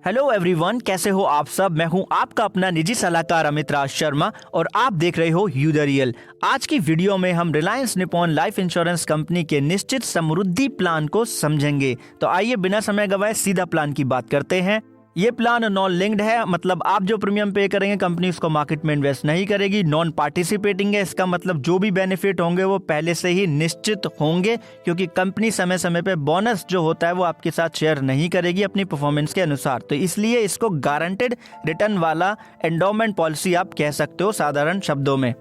Hello everyone, कैसे हो आप सब। मैं हूं आपका अपना निजी सलाहकार अमित राज शर्मा और आप देख रहे हो यू द रियल। आज की वीडियो में हम Reliance Nippon life insurance company के निश्चित समृद्धि प्लान को समझेंगे। तो आइए बिना समय गवाए सीधा प्लान की बात करते हैं। ये प्लान नॉन लिंक्ड है, मतलब आप जो प्रीमियम पे करेंगे कंपनी उसको मार्केट में इन्वेस्ट नहीं करेगी। नॉन पार्टिसिपेटिंग है, इसका मतलब जो भी बेनिफिट होंगे वो पहले से ही निश्चित होंगे, क्योंकि कंपनी समय समय पे बोनस जो होता है वो आपके साथ शेयर नहीं करेगी अपनी परफॉर्मेंस के अनुसार। तो इसलिए इसको गारंटेड रिटर्न वाला एंडोमेंट पॉलिसी आप कह सकते हो साधारण शब्दों में।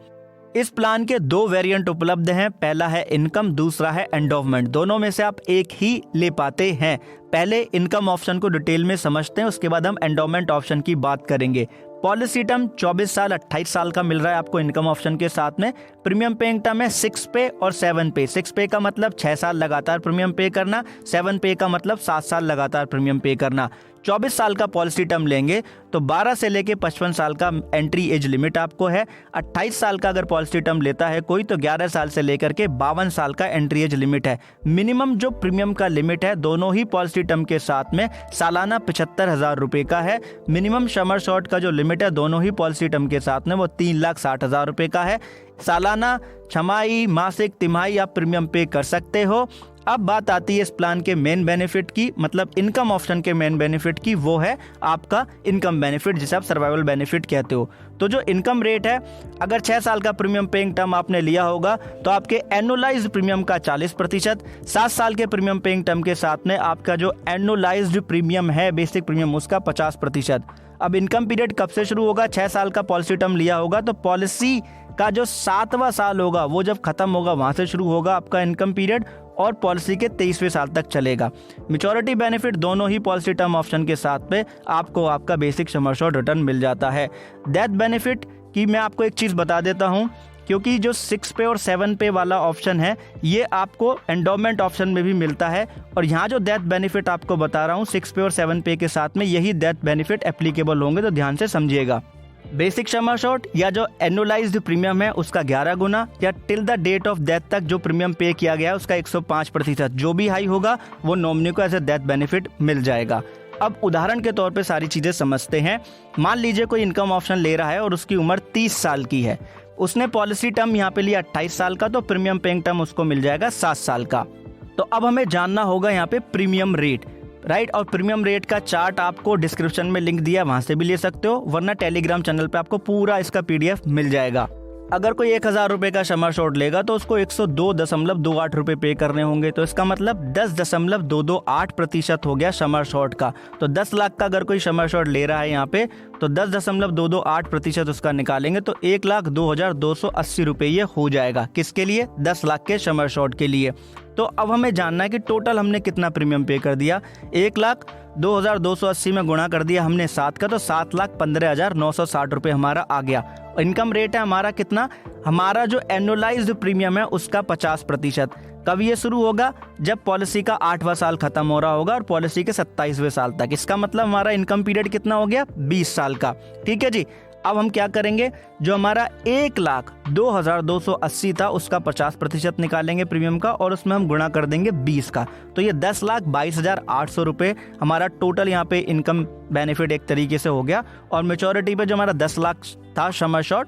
इस प्लान के दो वेरिएंट उपलब्ध हैं, पहला है इनकम, दूसरा है एंडोवमेंट। दोनों में से आप एक ही ले पाते हैं। पहले इनकम ऑप्शन को डिटेल में समझते हैं, उसके बाद हम एंडोवमेंट ऑप्शन की बात करेंगे। पॉलिसी टर्म 24 साल 28 साल का मिल रहा है आपको इनकम ऑप्शन के साथ में। प्रीमियम पेइंग टर्म है 6 पे और 7 पे। 6 पे का मतलब 6 साल लगातार प्रीमियम पे करना, 7 पे का मतलब 7 साल लगातार प्रीमियम पे करना। 24 साल का पॉलिसी टर्म लेंगे तो 12 से लेके 55 साल का एंट्री एज लिमिट आपको है। 28 साल का अगर पॉलिसी टर्म लेता है कोई तो 11 साल से लेकर के 52 साल का एंट्री एज लिमिट है। मिनिमम जो प्रीमियम का लिमिट है दोनों ही पॉलिसी टर्म के साथ में सालाना 75,000 रुपए का है। मिनिमम समर शॉर्ट का जो लिमिट है दोनों ही पॉलिसी टर्म के साथ में वो 3,60,000 रुपए का है। सालाना, छमाही, मासिक, तिमाही आप प्रीमियम पे कर सकते हो। अब बात आती है इस प्लान के मेन बेनिफिट की, मतलब इनकम ऑप्शन के मेन बेनिफिट की। वो है आपका इनकम बेनिफिट, जिसे आप सर्वाइवल बेनिफिट कहते हो। तो जो इनकम रेट है, अगर 6 साल का प्रीमियम पेइंग टर्म आपने लिया होगा तो आपके एनुअलाइज्ड प्रीमियम का 40%, 7 साल के प्रीमियम पेइंग टर्म के साथ में आपका जो एनुअलाइज्ड प्रीमियम है बेसिक प्रीमियम उसका 50%। अब इनकम पीरियड कब से शुरू होगा? 6 साल का पॉलिसी टर्म लिया होगा तो पॉलिसी का जो 7वां साल होगा वो जब खत्म होगा वहां से शुरू होगा आपका इनकम पीरियड और पॉलिसी के 23वें साल तक चलेगा। मैच्योरिटी बेनिफिट दोनों ही पॉलिसी टर्म ऑप्शन के साथ में आपको आपका बेसिक सम एश्योर्ड रिटर्न मिल जाता है। डेथ बेनिफिट की मैं आपको एक चीज बता देता हूं, क्योंकि जो 6 पे और 7 पे वाला ऑप्शन है ये आपको एंडोमेंट ऑप्शन में भी मिलता है, और यहाँ जो डेथ बेनिफिट आपको बता रहा हूँ 6 पे और 7 पे के साथ में यही डेथ बेनिफिट एप्लीकेबल होंगे, तो ध्यान से समझिएगा। बेसिक सम एश्योर्ड या जो एनुअलाइज्ड प्रीमियम है उसका 11 गुना या till the date of death तक जो प्रीमियम पे किया गया है उसका 105%, जो भी हाई होगा वो नॉमिनी को एज ए डेथ बेनिफिट मिल जाएगा। अब उदाहरण के तौर पे सारी चीजें समझते हैं। मान लीजिए कोई इनकम ऑप्शन ले रहा है और उसकी उम्र 30 साल की है। उसने पॉलिसी टर्म यहाँ पे लिया 28 साल का, तो प्रीमियम पेइंग टर्म उसको मिल जाएगा 7 साल का। तो अब हमें जानना होगा यहाँ पे प्रीमियम रेट, राइट। और प्रीमियम रेट का चार्ट आपको डिस्क्रिप्शन में लिंक दिया, वहां से भी ले सकते हो, वरना टेलीग्राम चैनल पे आपको पूरा इसका PDF मिल जाएगा। अगर कोई 1,000 रुपए का सम एश्योर्ड लेगा तो उसको 102.28 रुपए पे करने होंगे, तो इसका मतलब 10.228% हो गया सम एश्योर्ड का। तो 10 लाख का अगर कोई सम एश्योर्ड ले रहा है यहाँ पे तो 10.228% उसका निकालेंगे तो 1,02,280 रुपए ये हो जाएगा। किसके लिए? 10 लाख के सम एश्योर्ड के लिए। तो अब हमें जानना है कि टोटल हमने कितना प्रीमियम पे कर दिया। 1,02,280 में गुणा कर दिया हमने 7 का, तो 7,15,960 रुपए हमारा आ गया। इनकम रेट है हमारा कितना? हमारा जो एनुअलाइज्ड प्रीमियम है उसका 50%। कब ये शुरू होगा? जब पॉलिसी का 8वां साल खत्म हो रहा होगा और पॉलिसी के 27वें साल तक। इसका मतलब हमारा इनकम पीरियड कितना हो गया? 20 साल का। ठीक है जी। अब हम क्या करेंगे, जो हमारा 1,02,280 था उसका 50% निकालेंगे प्रीमियम का, और उसमें हम गुणा कर देंगे 20 का, तो ये 10,22,800 रुपए हमारा टोटल यहाँ पे इनकम बेनिफिट एक तरीके से हो गया। और मेच्योरिटी पे जो हमारा 10 लाख था सम एश्योर्ड,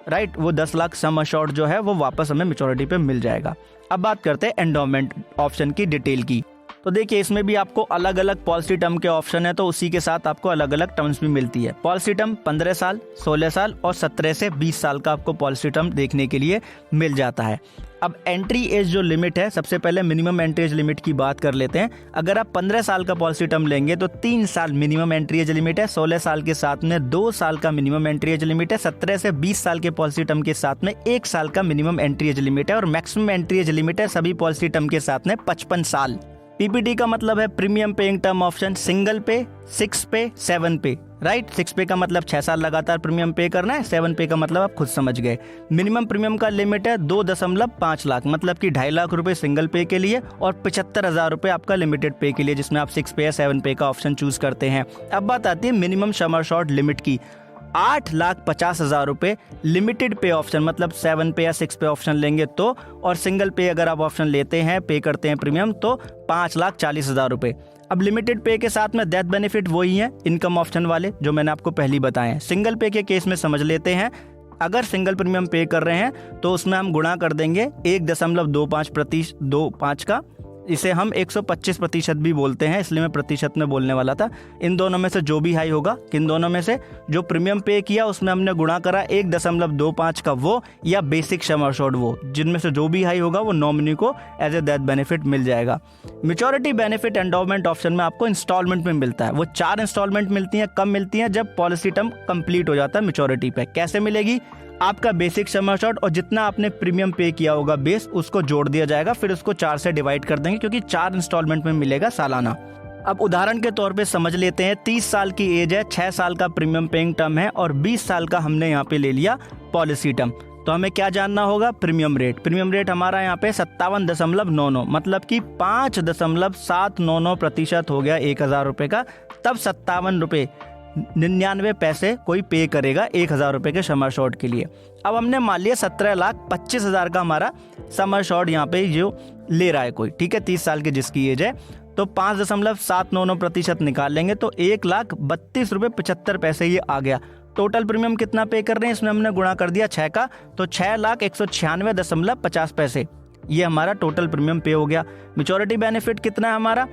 राइट, वो 10 लाख सम एश्योर्ड जो है वो वापस हमें मेच्योरिटी पे मिल जाएगा। अब बात करते हैं एंडोमेंट ऑप्शन की डिटेल की। तो देखिए इसमें भी आपको अलग अलग पॉलिसी टर्म के ऑप्शन है, तो उसी के साथ आपको अलग अलग टर्म्स भी मिलती है। पॉलिसी टर्म 15 साल, 16 साल और 17 से 20 साल का आपको पॉलिसी टर्म देखने के लिए मिल जाता है। अब एंट्री एज जो लिमिट है, सबसे पहले मिनिमम एंट्री एज लिमिट की बात कर लेते हैं। अगर आप 15 साल का पॉलिसी टर्म लेंगे तो 3 साल मिनिमम एंट्री एज लिमिट है। 16 साल के साथ में 2 साल का मिनिमम एंट्री एज लिमिट है। 17 से 20 साल के पॉलिसी टर्म के साथ में 1 साल का मिनिमम एंट्री एज लिमिट है, और मैक्सिमम एंट्री एज लिमिट है सभी पॉलिसी टर्म के साथ में 55 साल। PPT का मतलब है premium paying term option, single पे, 6 पे, 7 पे, राइट। 6 पे का मतलब 6 साल लगातार प्रीमियम पे करना है, 7 पे का मतलब आप खुद समझ गए। मिनिमम प्रीमियम का लिमिट है 2.5 लाख, मतलब कि 2.5 लाख रुपए सिंगल पे के लिए और 75,000 रुपए आपका लिमिटेड पे के लिए, जिसमें आप 6 पे या 7 पे का ऑप्शन चूज करते हैं। अब बात आती है मिनिमम सम एश्योर्ड लिमिट की। 8,50,000 रुपए लिमिटेड पे ऑप्शन, मतलब 7 पे या 6 पे ऑप्शन लेंगे तो, और सिंगल पे अगर आप ऑप्शन लेते हैं, पे करते हैं प्रीमियम, तो 5,40,000 रुपए। अब लिमिटेड पे के साथ में डेथ बेनिफिट वही है इनकम ऑप्शन वाले जो मैंने आपको पहले बताए हैं। सिंगल पे के केस में समझ लेते हैं। अगर सिंगल प्रीमियम पे कर रहे हैं तो उसमें हम गुणा कर देंगे 1.25 का, इसे हम 125% भी बोलते हैं, इसलिए मैं प्रतिशत में बोलने वाला था। इन दोनों में से जो भी हाई होगा, किन दोनों में से, जो प्रीमियम पे किया उसमें हमने गुणा करा 1.25 का वो, या बेसिक सम एश्योर्ड वो, जिनमें से जो भी हाई होगा वो नॉमिनी को एज ए डेथ बेनिफिट मिल जाएगा। मैच्योरिटी बेनिफिट एंडोमेंट ऑप्शन में आपको इंस्टॉलमेंट में मिलता है। वो 4 इंस्टॉलमेंट मिलती हैं। कब मिलती हैं? जब पॉलिसी टर्म कंप्लीट हो जाता है मैच्योरिटी पे। कैसे मिलेगी? आपका बेसिक सम एश्योर्ड और जितना आपने प्रीमियम पे किया होगा बेस, उसको जोड़ दिया जाएगा, फिर उसको 4 से डिवाइड कर देंगे, क्योंकि 4 इंस्टॉलमेंट में मिलेगा सालाना। अब उदाहरण के तौर पे समझ लेते हैं, 30 साल की एज है, 6 साल का प्रीमियम पेइंग टर्म है और 20 साल का हमने यहाँ पे ले लिया पॉलिसी टर्म। तो हमें क्या जानना होगा? Premium rate. प्रीमियम रेट हमारा यहाँ पे 57.99, मतलब कि 5.799% हो गया 1000 रुपये का। तब 57.99 कोई पे करेगा 1000 रुपये के सम एश्योर्ड के लिए। अब हमने मान लिया 17,25,000 का हमारा सम एश्योर्ड यहाँ पे जो ले रहा है कोई, ठीक है, 30 साल की जिसकी एज है, तो 5.799% निकाल लेंगे तो 1,32.75 ये आ गया। टोटल प्रीमियम कितना पे कर रहे हैं, इसमें हमने गुणा कर दिया 6 का, तो 6,196.50, ये हमारा टोटल प्रीमियम पे हो गया। मैच्योरिटी बेनिफिट कितना है हमारा?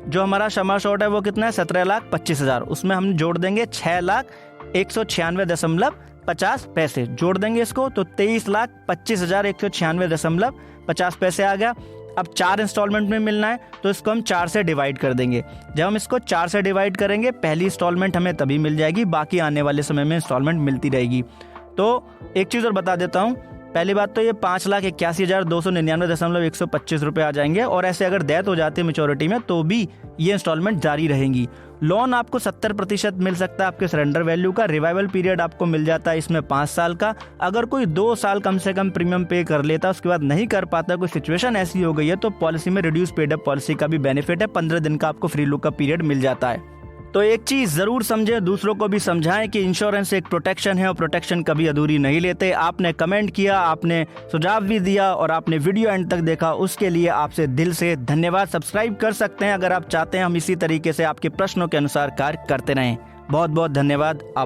जो हमारा सम एश्योर्ड है वो कितना है? 17,25,000। उसमें हम जोड़ देंगे 6,196.50, जोड़ देंगे इसको तो 23,25,196.50 आ गया। अब 4 इंस्टॉलमेंट में मिलना है तो इसको हम 4 से डिवाइड कर देंगे। जब हम इसको 4 से डिवाइड करेंगे, पहली इंस्टॉलमेंट हमें तभी मिल जाएगी, बाकी आने वाले समय में इंस्टॉलमेंट मिलती रहेगी। तो एक चीज़ और बता देता हूँ, पहली बात तो ये 5,81,299.125 रुपये आ जाएंगे, और ऐसे अगर डेथ हो जाती है मैच्योरिटी में तो भी ये इंस्टॉलमेंट जारी रहेंगी। लोन आपको 70% मिल सकता है आपके सरेंडर वैल्यू का। रिवाइवल पीरियड आपको मिल जाता है इसमें 5 साल का। अगर कोई 2 साल कम से कम प्रीमियम पे कर लेता, उसके बाद नहीं कर पाता, कोई सिचुएशन ऐसी हो गई है, तो पॉलिसी में रिड्यूस पेड अप पॉलिसी का भी बेनिफिट है। 15 दिन का आपको फ्री लुक का पीरियड मिल जाता है। तो एक चीज़ ज़रूर समझें, दूसरों को भी समझाएं कि इंश्योरेंस एक प्रोटेक्शन है और प्रोटेक्शन कभी अधूरी नहीं लेते। आपने कमेंट किया, आपने सुझाव भी दिया और आपने वीडियो एंड तक देखा, उसके लिए आपसे दिल से धन्यवाद। सब्सक्राइब कर सकते हैं अगर आप चाहते हैं हम इसी तरीके से आपके प्रश्नों के अनुसार कार्य करते रहें। बहुत बहुत धन्यवाद। आभार।